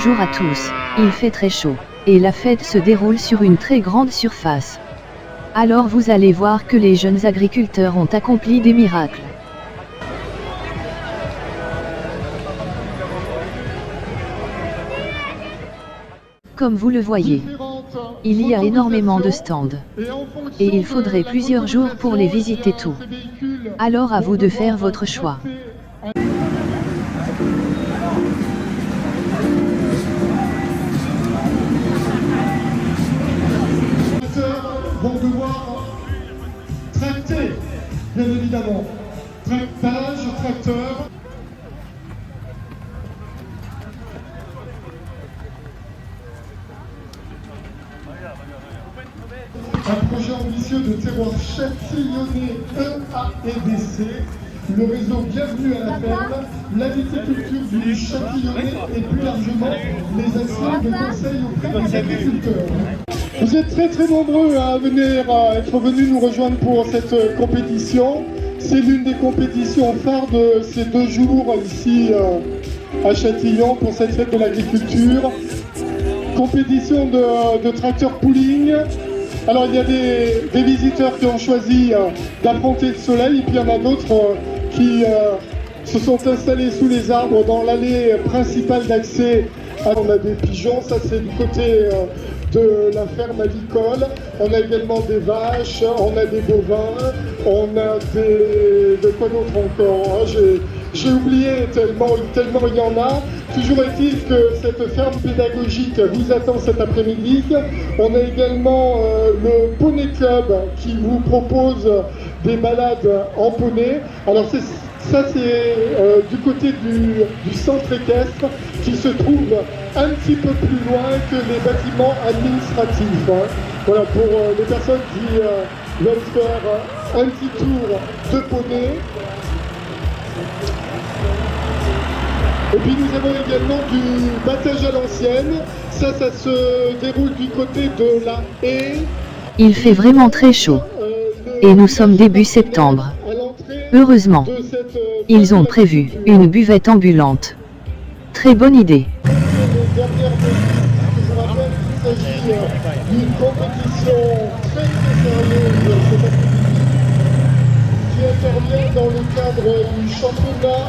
Bonjour à tous, il fait très chaud, et la fête se déroule sur une très grande surface. Alors vous allez voir que les jeunes agriculteurs ont accompli des miracles. Comme vous le voyez, il y a énormément de stands. Et il faudrait plusieurs jours pour les visiter tous. Alors à vous de faire votre choix. Vont devoir tracter, bien évidemment. Tractage, tracteur. Un projet ambitieux de terroir châtillonnais EAEDC, le réseau Bienvenue à la ferme, la viticulture du Châtillonnais et plus largement les actions de conseil auprès des agriculteurs. Vous êtes très nombreux à être venus nous rejoindre pour cette compétition. C'est l'une des compétitions phares de ces 2 jours ici à Châtillon pour cette fête de l'agriculture. Compétition de tracteur pooling. Alors il y a des visiteurs qui ont choisi d'affronter le soleil et puis il y en a d'autres qui se sont installés sous les arbres dans l'allée principale d'accès. On a des pigeons, ça c'est du côté de la ferme avicole. On a également des vaches, on a des bovins, on a de quoi d'autre encore, j'ai oublié tellement il y en a. Toujours est-il que cette ferme pédagogique vous attend cet après-midi. On a également le Poney Club qui vous propose des balades en poney. Alors ça c'est du côté du centre équestre qui se trouve un petit peu plus loin que les bâtiments administratifs. Voilà, pour les personnes qui veulent faire un petit tour de poney. Et puis nous avons également du battage à l'ancienne. Ça se déroule du côté de la haie. Il fait vraiment très chaud. Et nous sommes début septembre. Heureusement, ils ont prévu une buvette ambulante. Très bonne idée. Je vous rappelle qu'il s'agit d'une compétition très sérieuse qui intervient dans le cadre du championnat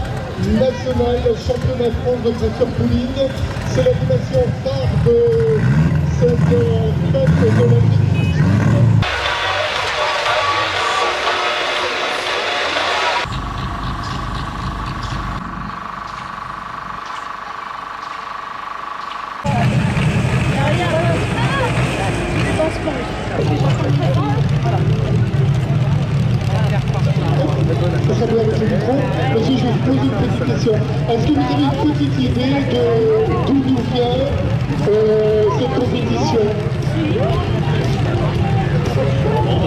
national, championnat de France de tracteur pooling. C'est l'animation phare de cette fête de l'agriculture. Ça s'appelle avec le micro. Monsieur, je vais vous poser une petite question. Est-ce que vous avez une petite idée d'où nous vient cette compétition?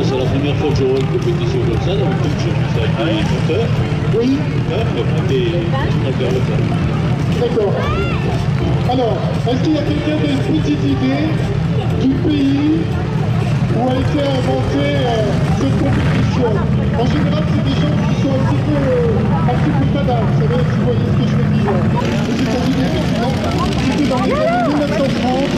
C'est la première fois que je vois une compétition comme ça, donc je suis avec des moteurs. Oui. Des tracteurs locaux. D'accord. Alors, est-ce qu'il y a quelqu'un qui a une petite idée du pays où a été inventée cette compétition? En général, c'est des gens qui sont un petit peu fadables, vous savez, si vous voyez ce que je veux dire. Les États-Unis, c'était dans les années 1930.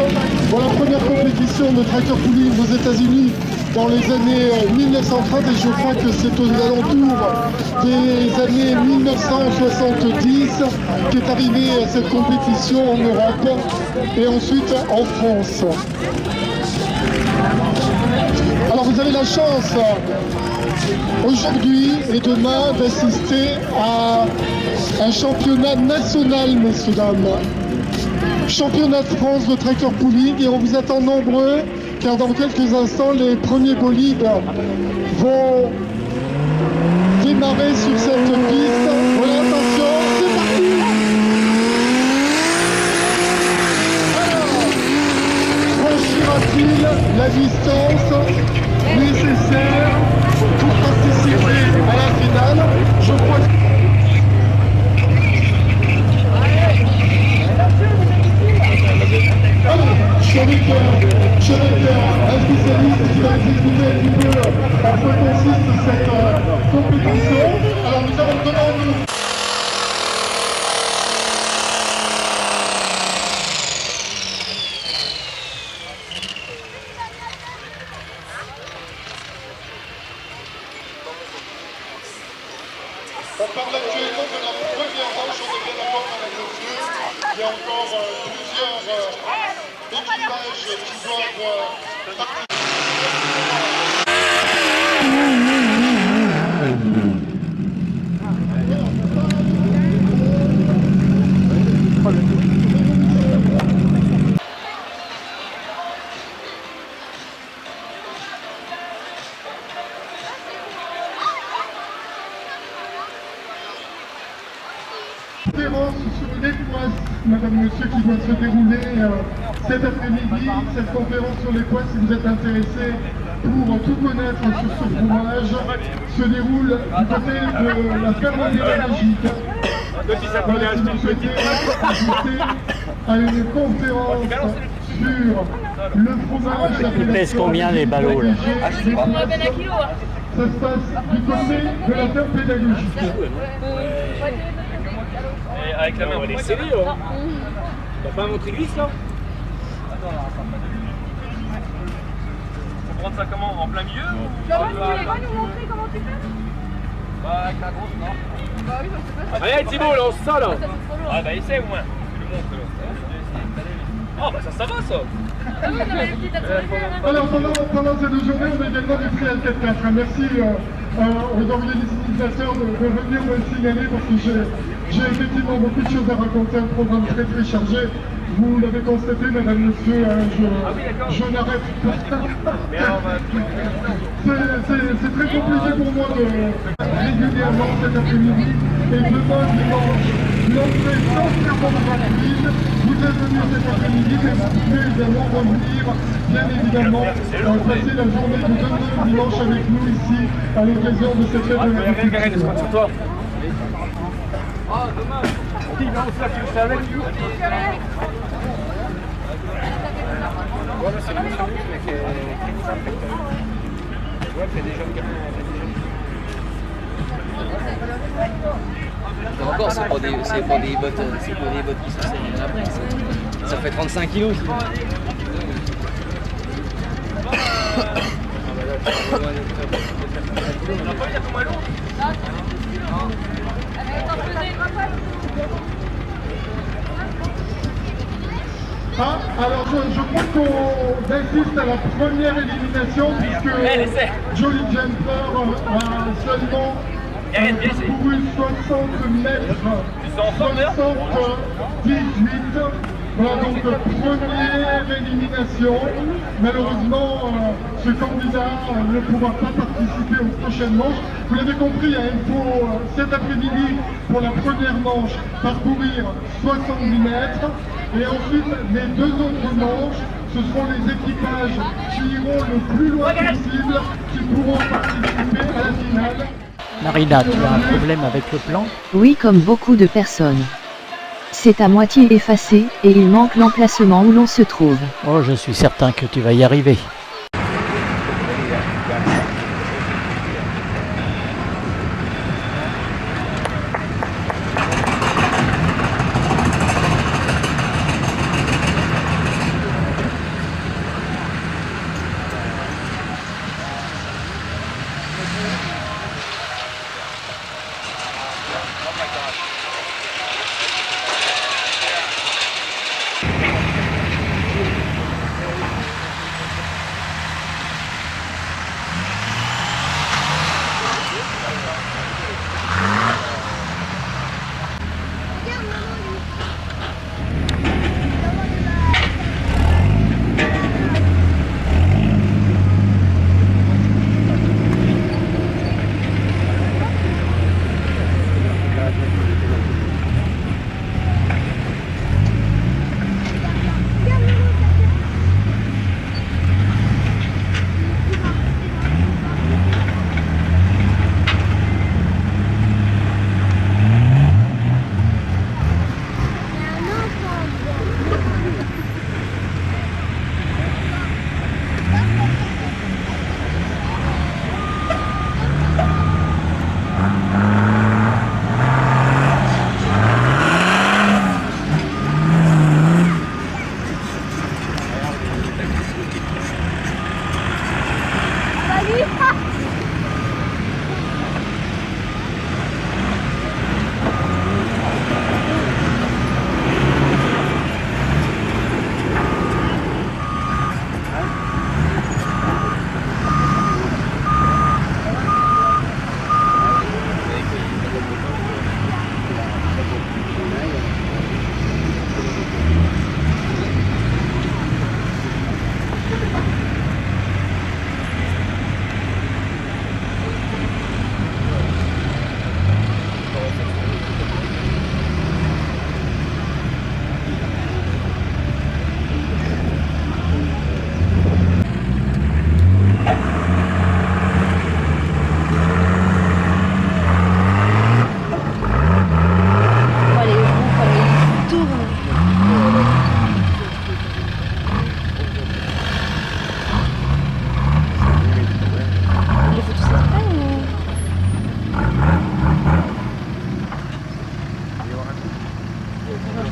Bon, la première compétition de tracteur pooling aux États-Unis dans les années 1930, et je crois que c'est aux alentours des années 1970 qu'est arrivée cette compétition en Europe et ensuite en France. Alors vous avez la chance aujourd'hui et demain d'assister à un championnat national, messieurs, dames. Championnat de France de tracteur pooling, et on vous attend nombreux car dans quelques instants les premiers bolides vont démarrer sur cette piste. Voilà, attention, c'est parti! Alors, franchira-t-il la distance nécessaire pour participer à la finale? Je crois que... Je suis avec un spécialiste qui va expliquer un petit peu en quoi consiste cette compétition. Alors nous avons devant nous actuellement de la première manche, on est bien d'accord, madame, monsieur. Il y a encore plusieurs équipages qui doivent participer. Conférence sur l'équoisse, madame, monsieur, qui doit se dérouler cet après-midi. Cette conférence sur l'équoisse, si vous êtes intéressé pour tout connaître sur ce fromage, se déroule du côté de la ferme Magique. Voilà, si vous souhaitez assister à une conférence sur le fromage. Ils pèsent combien les ballots là? Ça se passe du côté de la ferme pédagogique. Et avec la main, elle est serrée là. T'as pas montré glisse là? Faut prendre ça comment? En plein milieu ou... Tu vas nous montrer comment tu fais? Bah avec la grosse, non? Bah oui, je sais pas. Allez Thibaut, lance ça là! Ah bah essaie au moins, tu le montres là. Oh bah ça va ça! Ah oui, non mais le petit t'as Alors pendant ces 2 journées, on a également des prix à 4-4. Merci aux organisateurs de venir me signaler parce que j'ai effectivement beaucoup de choses à raconter, un programme très très chargé. Vous l'avez constaté, madame, monsieur, je n'arrête pas. C'est très compliqué pour moi de régulièrement cet après-midi et demain dimanche. L'entrée entièrement gratuite. Vous êtes venus cet après-midi, mais vous pouvez également revenir, bien évidemment, passer la journée de demain dimanche avec nous ici à l'occasion de cette fête de l'agriculture. Sur toi. Ah dommage. Qui va aussi là, tu le fais avec nous? Encore, c'est pour des bottes qui sont saines après. Ça fait 35 kilos. Ah, alors je crois qu'on assiste à la première élimination puisque Jolly Jumper a seulement couru 60 mètres, 78. Voilà donc première élimination. Malheureusement, ce candidat ne pourra pas participer aux prochaines manches. Vous l'avez compris, il faut cet après-midi pour la première manche parcourir 70 mètres. Et ensuite, les 2 autres manches, ce seront les équipages qui iront le plus loin possible, qui pourront participer à la finale. Marina, tu as un problème avec le plan? Oui, comme beaucoup de personnes. C'est à moitié effacé, et il manque l'emplacement où l'on se trouve. Oh, je suis certain que tu vas y arriver.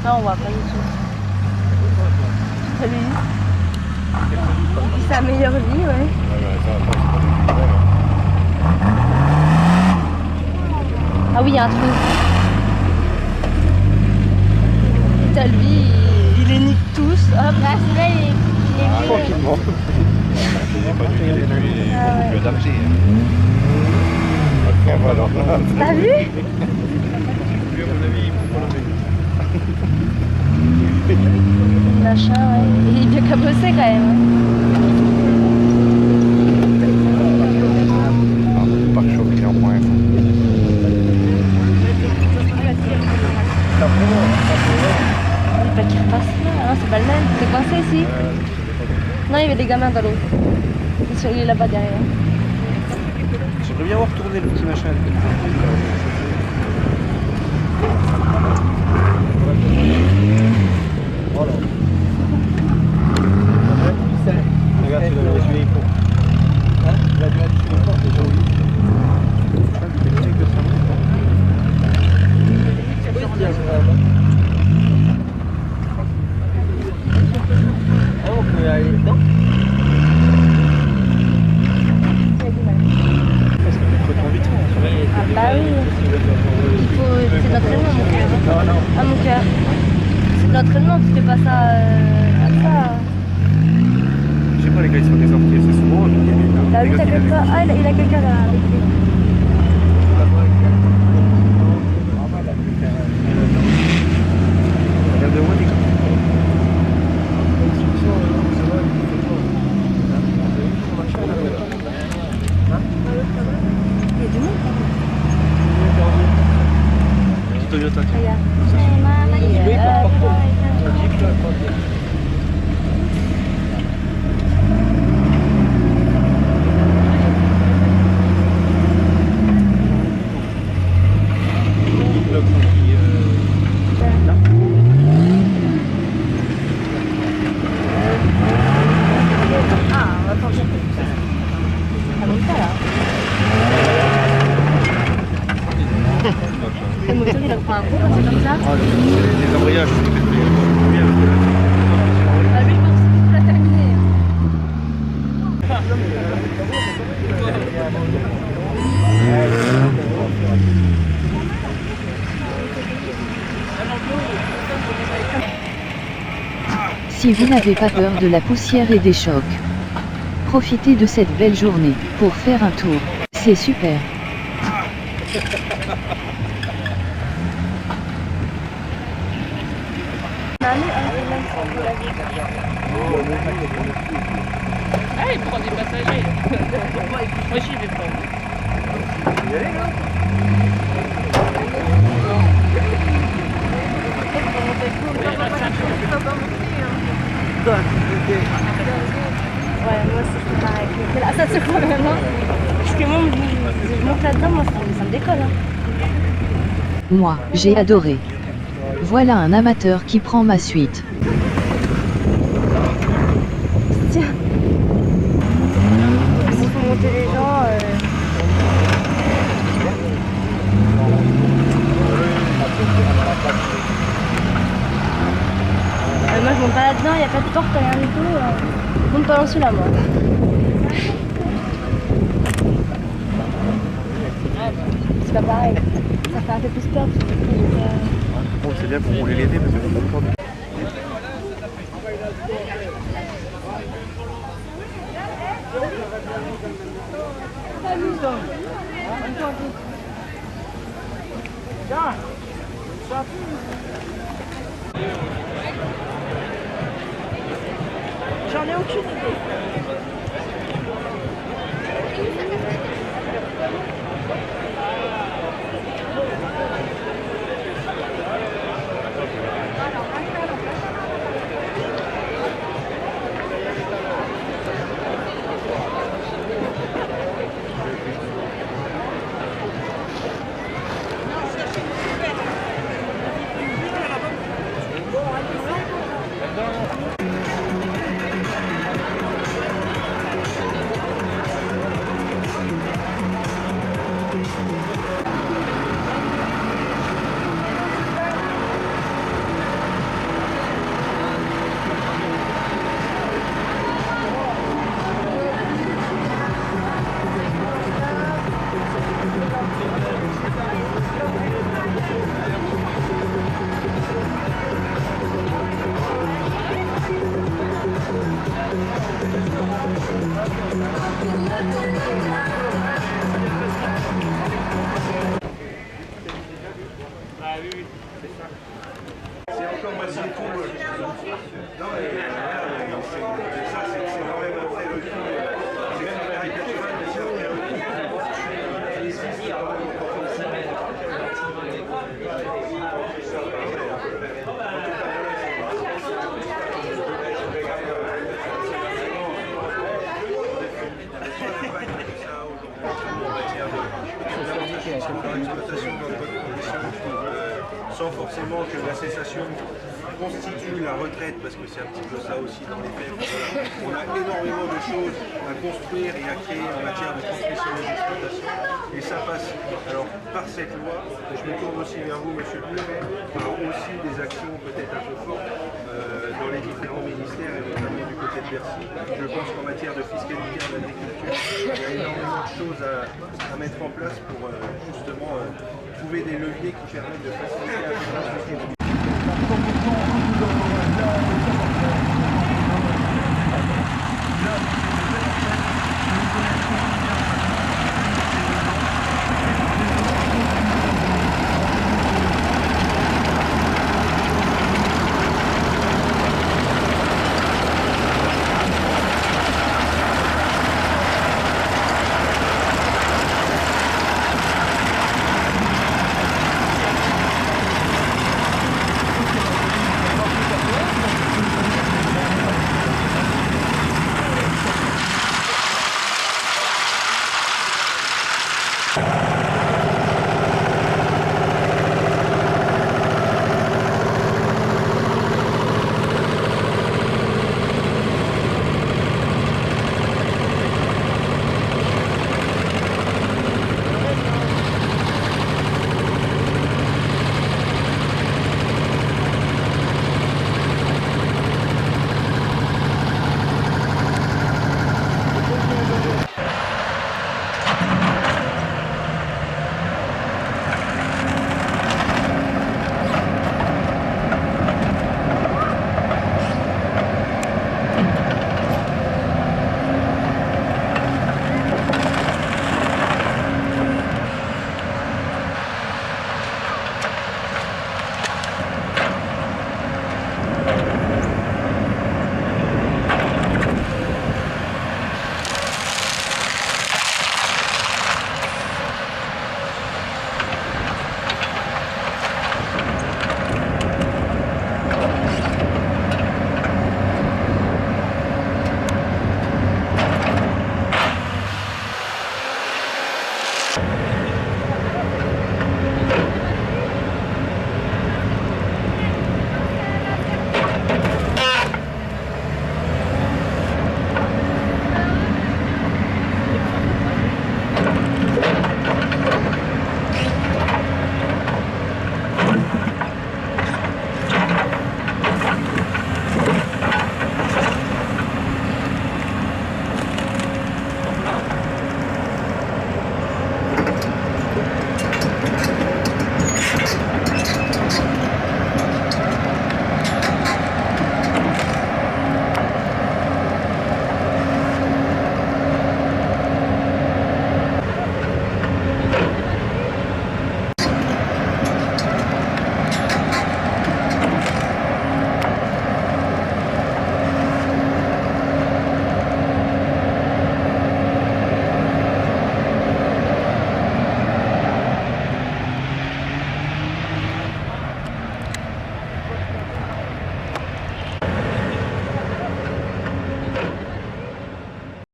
Non, on voit pas du tout. Salut. C'est sa meilleure vie, ouais. Ah oui, il y a un trou. Putain, lui, il les nique tous. Hop, là, celui-là, il est vieux. Tranquillement. Il est adapté. T'as vu? Machin, ouais. Il est bien cabossé quand même. Pas chaud, mais néanmoins. Pas qu'il repasse là, hein, c'est pas le même. T'es coincé ici? Non, il y avait des gamins dans l'eau. Il est là-bas derrière. J'aimerais bien voir tourner le petit machin. Voilà. Regarde, tu l'as tué les portes. Hein? Tu l'as tué les portes, c'est joli. On peut aller dedans. Ah bah oui. Il faut... C'est de l'entraînement, mon cœur. Ah, mon cœur. C'est de l'entraînement, tu fais pas ça comme ça. Je sais pas, les gars, ils sont désormais, c'est souvent. Bah lui, t'inquiète pas. Ah, il a quelqu'un là avec lui. Regarde de loin, des gars. Il y a du monde. Petit Toyota. Regarde. Le moteur il a pris un coup quand c'est comme ça. Ah, les embrayages, c'est bien. Ah oui, je pense que tu l'as terminé. Si vous n'avez pas peur de la poussière et des chocs, profitez de cette belle journée pour faire un tour. C'est super. Ah, il prend des passagers. Moi, j'y vais pas. Ouais, moi aussi c'est pareil. Mais là, ça se voit même, hein. Parce que moi, je monte là-dedans, moi, ça me décolle. Hein. Moi, j'ai adoré. Voilà un amateur qui prend ma suite. Tiens. S'il faut monter les gens... moi je monte pas là-dedans, il n'y a pas de porte, rien du tout. Je monte pas dans celui-là moi. C'est pas pareil. Ça fait un peu plus peur. Bon, c'est bien pour rouler l'été parce que c'est pas encore. J'en ai aucune idée. C'est encore moitié tout. Non, mais ça, c'est quand même un vrai recul. C'est même caricatural, mais c'est un vrai recul. Sans forcément que la cessation constitue la retraite, parce que c'est un petit peu ça aussi dans les faits. On a énormément de choses à construire et à créer en matière de transmission des exploitations, et ça passe alors par cette loi, et je me tourne aussi vers vous, monsieur le préfet, par aussi des actions peut-être un peu fortes dans les différents ministères, et notamment du côté de Bercy. Je pense qu'en matière de fiscalité en agriculture, il y a énormément de choses à mettre en place pour justement trouver des leviers qui permettent de faciliter la